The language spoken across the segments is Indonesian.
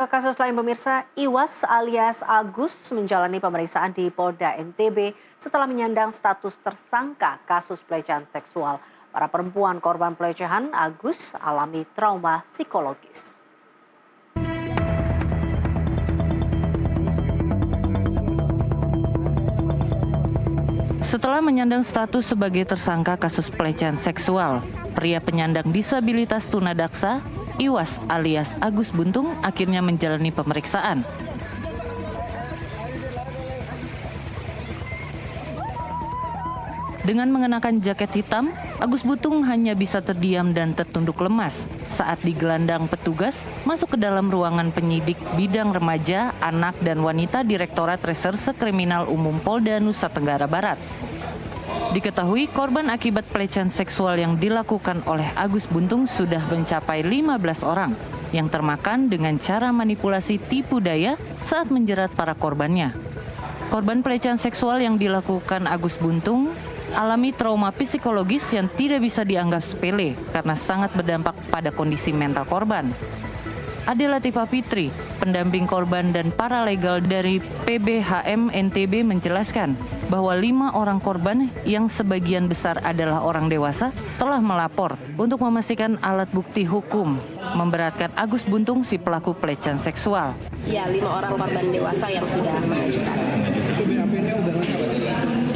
Kasus lain pemirsa, Iwas alias Agus menjalani pemeriksaan di Polda NTB setelah menyandang status tersangka kasus pelecehan seksual. Para perempuan korban pelecehan, Agus alami trauma psikologis. Setelah menyandang status sebagai tersangka kasus pelecehan seksual, pria penyandang disabilitas tunadaksa Iwas alias Agus Buntung akhirnya menjalani pemeriksaan. Dengan mengenakan jaket hitam, Agus Buntung hanya bisa terdiam dan tertunduk lemas saat digelandang petugas masuk ke dalam ruangan penyidik bidang remaja, anak, dan wanita Direktorat Reserse Kriminal Umum Polda Nusa Tenggara Barat. Diketahui korban akibat pelecehan seksual yang dilakukan oleh Agus Buntung sudah mencapai 15 orang yang termakan dengan cara manipulasi tipu daya saat menjerat para korbannya. Korban pelecehan seksual yang dilakukan Agus Buntung alami trauma psikologis yang tidak bisa dianggap sepele karena sangat berdampak pada kondisi mental korban. Ade Latifah Fitri, pendamping korban dan paralegal dari PBHM NTB menjelaskan bahwa 5 orang korban yang sebagian besar adalah orang dewasa telah melapor untuk memastikan alat bukti hukum memberatkan Agus Buntung si pelaku pelecehan seksual. Ya, 5 orang korban dewasa yang sudah mengajukan.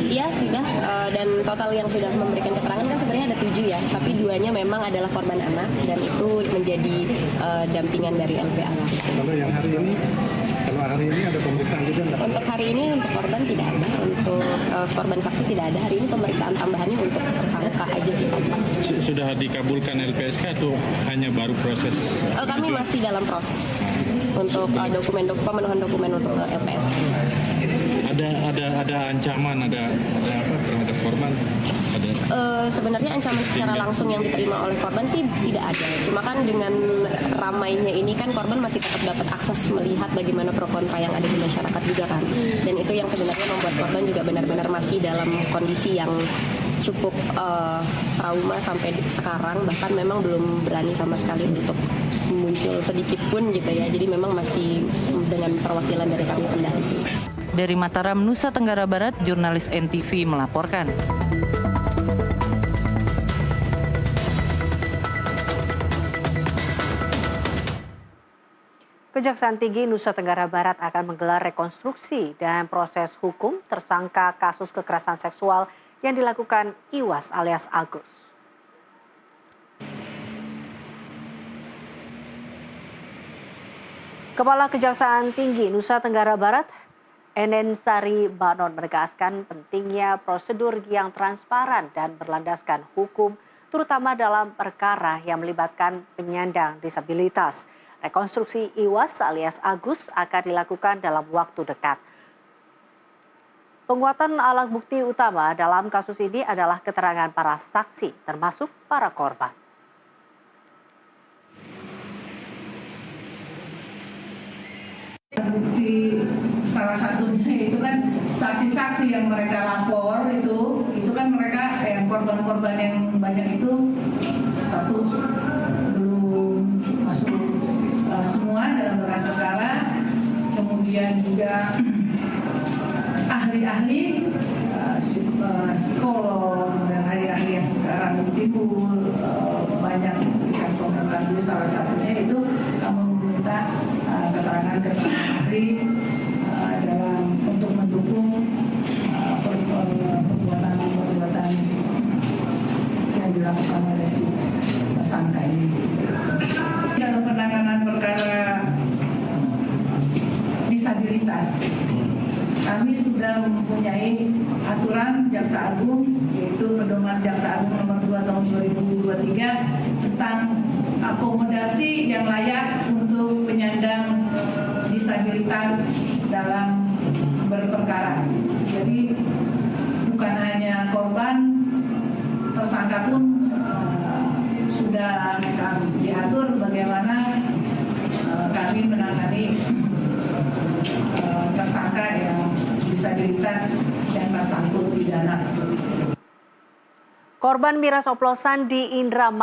Iya sudah, dan total yang sudah memberikan keterangan kan sebenarnya ada 7 ya, tapi 2-nya memang adalah korban anak dan itu menjadi dampingan dari LPA. Kalau hari ini ada pemeriksaan juga enggak? Untuk hari ini untuk korban tidak ada, untuk korban saksi tidak ada. Hari ini pemeriksaan tambahannya untuk tersangka aja sih Pak. Sudah dikabulkan LPSK atau hanya baru proses? Kami masih dalam proses untuk pemenuhan dokumen untuk LPSK. Ada ancaman, ada apa terhadap korban? Sebenarnya ancaman secara langsung yang diterima oleh korban sih tidak ada. Cuma kan dengan ramainya ini kan korban masih tetap dapat akses melihat bagaimana pro kontra yang ada di masyarakat juga kan. Dan itu yang sebenarnya membuat korban juga benar-benar masih dalam kondisi yang cukup trauma sampai sekarang. Bahkan memang belum berani sama sekali untuk muncul sedikit pun gitu ya. Jadi memang masih dengan perwakilan dari kami pendamping. Dari Mataram, Nusa Tenggara Barat, jurnalis NTV melaporkan. Kejaksaan Tinggi Nusa Tenggara Barat akan menggelar rekonstruksi dan proses hukum tersangka kasus kekerasan seksual yang dilakukan Iwas alias Agus. Kepala Kejaksaan Tinggi Nusa Tenggara Barat, Enen Sari Banon menegaskan pentingnya prosedur yang transparan dan berlandaskan hukum, terutama dalam perkara yang melibatkan penyandang disabilitas. Rekonstruksi Iwas alias Agus akan dilakukan dalam waktu dekat. Penguatan alat bukti utama dalam kasus ini adalah keterangan para saksi, termasuk para korban. Bukti salah satunya itu kan saksi-saksi yang mereka lapor itu kan mereka yang korban-korban yang banyak itu satu belum masuk semua dalam berkas perkara, kemudian juga ahli-ahli psikolog dan ahli-ahli yang sekarang timbul banyak memberikan komentar. Salah satunya itu kami meminta keterangan ahli dalam untuk mendukung perbuatan yang dilakukan oleh tersangka ini. Dalam penanganan perkara disabilitas, kami sudah mempunyai aturan Jaksa Agung, yaitu Pedoman Jaksa Agung nomor 2 tahun 2023 tentang akomodasi yang layak untuk penyandang disabilitas dalam berperkara. Jadi bukan hanya korban, tersangka pun sudah diatur bagaimana kami menangani tersangka yang disabilitas dan tersangkut pidana. Korban miras oplosan di Indramayu